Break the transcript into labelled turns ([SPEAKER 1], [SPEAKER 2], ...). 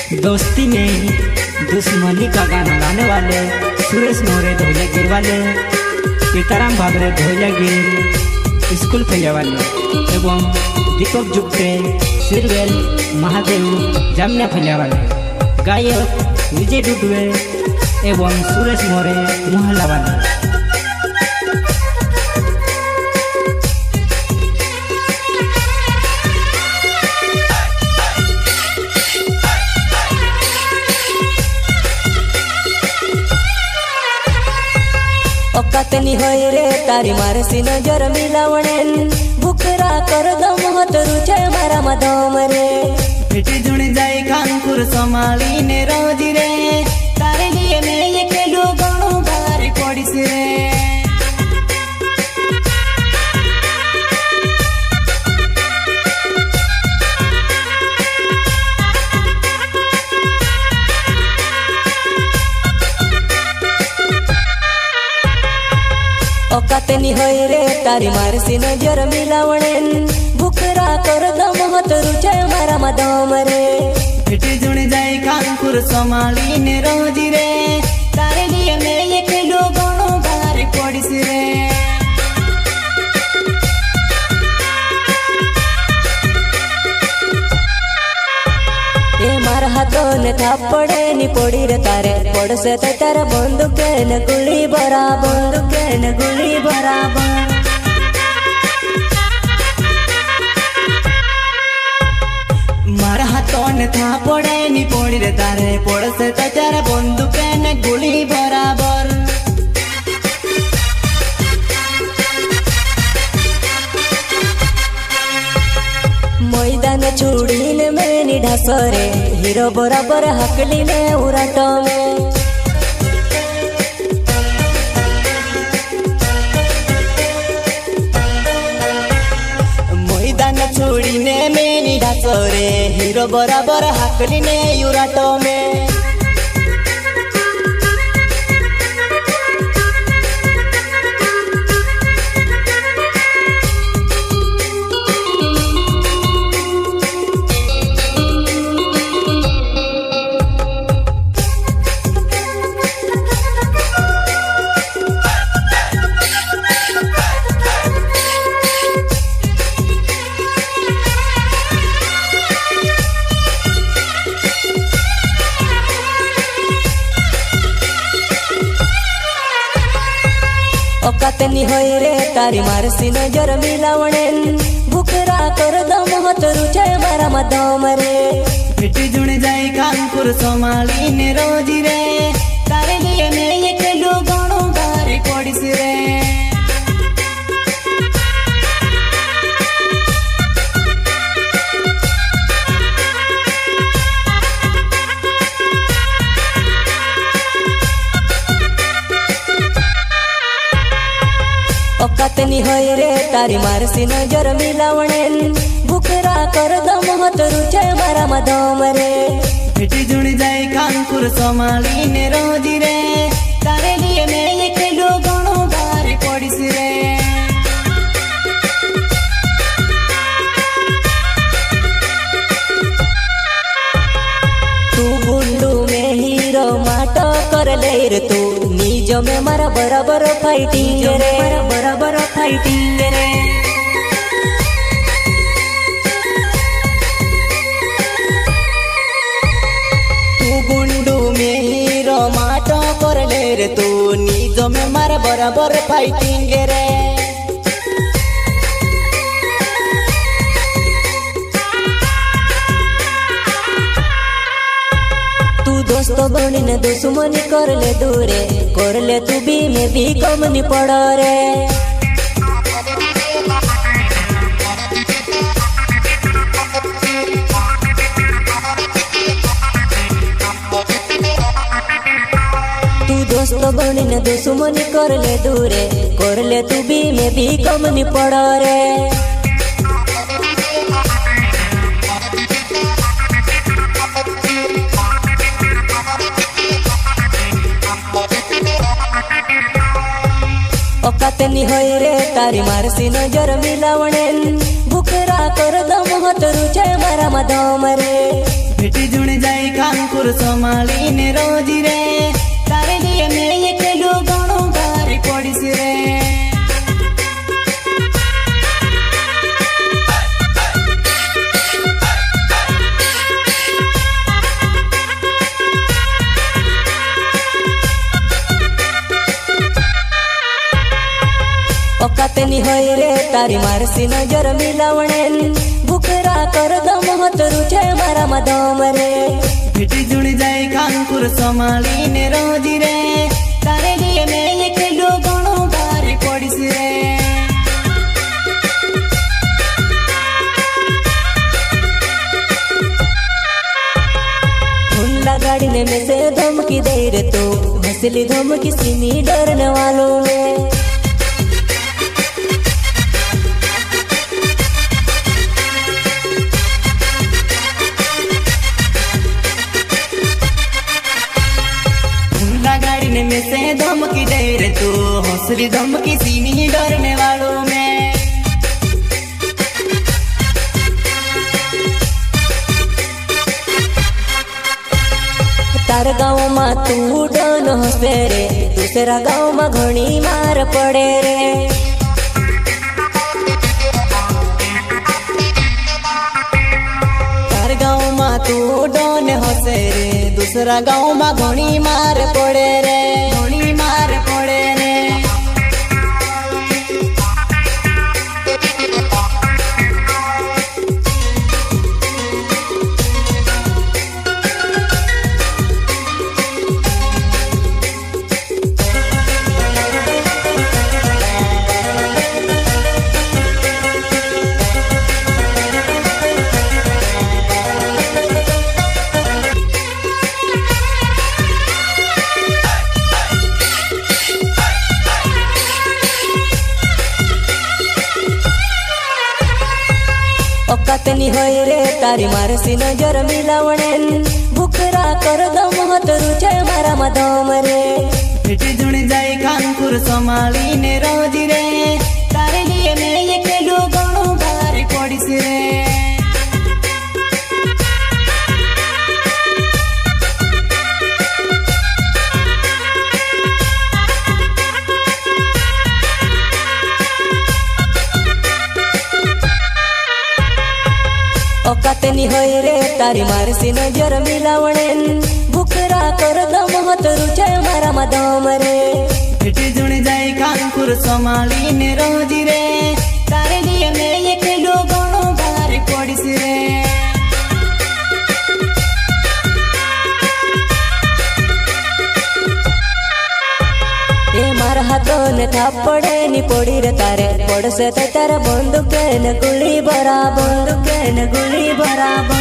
[SPEAKER 1] दोस्ती में दुश्मनी का गाना गाने वाले सुरेश मोरे धोलागिर वाले, सीताराम भागरे धोलागिर स्कूल फैले वाले एवं दीपक जुगटे सिरवेल महादेव जामना फैले वाले, गायक विजय डुडुए एवं सुरेश मोरे मोहल्ला वाले।
[SPEAKER 2] औकातनी होय रे तारी मारसी नजर मिलावणेन, भुकरा कर दम हतरू छे मारा मदम रे।
[SPEAKER 3] बेटी जुण जाए कांकुर संभाली ने रोजी रे, तारे लिए मैं ये केलू गणो भारी पड़ीस रे।
[SPEAKER 2] औकातनी होय रे तारी मारसी नजर मिलावणेन, भुकरा कर दम हतरू छे मारा मदम रे।
[SPEAKER 3] बेटी जुण जाए कांकुर संभाली ने रोजी रे, तारे लिए मैं ये केलू गणो भारी पड़ीस रे।
[SPEAKER 2] ए मारा हाथों ने थापड़े नी पड़ी रे तारे, पड़से तो तारा बंदूक न गुली बराबर, न गुली बराबर।
[SPEAKER 3] मारा हाथों ने थापड़े नी पड़ी रे तारे, पड़से तो तारा बंदूक न गुली बराबर।
[SPEAKER 2] मैदान छोड़ीने मैंने ढासरे, हीरो बराबर हकली ने उराटो में।
[SPEAKER 3] मैदान छोड़ीने मैंने ढासरे, हीरो बराबर हकली ने उराटो में।
[SPEAKER 2] औकातनी होय रे तारी मारसी नजर मिलावणेन, भुकरा कर दम हतरू छे मारा मदम रे।
[SPEAKER 3] बेटी जुण जाए कांकुर संभाली ने रोजी रे, तारे लिए मैं ये केलू गणो भारी पड़ीस रे।
[SPEAKER 2] औकातनी होय रे तारी मारसी नजर मिलावणेन, भुकरा कर दम हतरू छे मारा मदम रे।
[SPEAKER 3] बेटी जुण जाए कांकुर संभाली ने रोजी रे, तारे लिए मैं ये केलू गणो भारी पड़ीस रे।
[SPEAKER 2] तू गुंडू में हीरो माटो कर ले रे, तू नीजो में मारा बराबर फाइटिंग रे, बराबर फाइटिंग रे।
[SPEAKER 3] तू गुंडू में हीरो माटो कर ले रे, तू नीजो में मारा बराबर फाइटिंग रे।
[SPEAKER 2] दोस्तों बनी ने दुश्मनी कर ले दूरे, कर ले तू भी मैं भी कम नहीं पड़ा रे। तू दोस्तों बनी ने दुश्मनी कर ले दूरे, कर ले तू भी मैं भी कम नहीं पड़ा रे। औकातनी होय रे तारी मारसी नजर मिलावणेन, भुकरा कर दम हतरू छे मारा मदम रे।
[SPEAKER 3] बेटी जुण जाए कांकुर કાંકુર સંભાળીને રોજી રે તારે લીએ મેં એકલું ઘણું ભારે પડીશ રે
[SPEAKER 2] ઓકાતની હોય રે તારી મારસી નજર મિલાવણે ભૂખરા કર દમ હોતરું છે મારામાં દમ રે
[SPEAKER 3] ભેટી જુડી જાય કાંકુર સંભાળીને રોજી રે તારે લીએ મેં એકલું ઘણું ભારે પડીશ રે
[SPEAKER 2] હુંડા ગાડીને મેં સે ધમકી દે રે તો હસલી ધમકી સીની ડરને વાલો મેં
[SPEAKER 3] गाड़ी में से धमकी दे रे तू हौसली धमकी सीनी डरने वालों में
[SPEAKER 2] तार गाँव में तू डन हसे रे दूसरा गाँव में घणी मार पड़े रे
[SPEAKER 3] तार गाँव में तू डन हसे रे दूसरा गाँव में घणी मार पड़े रे घणी मार पड़े रे
[SPEAKER 2] ઓકાતની હોય રે તારી મારસી નજર મિલાવણે ભૂખરા કર દમ હોતરું છે મારામાં દમ રે
[SPEAKER 3] ભેટી જુડી જાય કાંકુર સંભાળીને રોજી રે તારે લીએ મેં એકલું ઘણું ભારે પડીશ રે
[SPEAKER 2] ઓકાતની હોય રે તારી મારસી નજર મિલાવણે ભૂખરા કર દમ હોતરું છે મારામાં દમ રે
[SPEAKER 3] ભેટી જુડી જાય કાંકુર સંભાળીને રોજી રે તારે લીએ મેં એકલું ઘણું ભારે પડીશ રે
[SPEAKER 2] એ મારા હાથો ને થાપડે ની પડી રે તારે પડશે તો તારા બંદૂકે ને ગુલી બરાબર બંદૂકે ને ગુલી બરાબર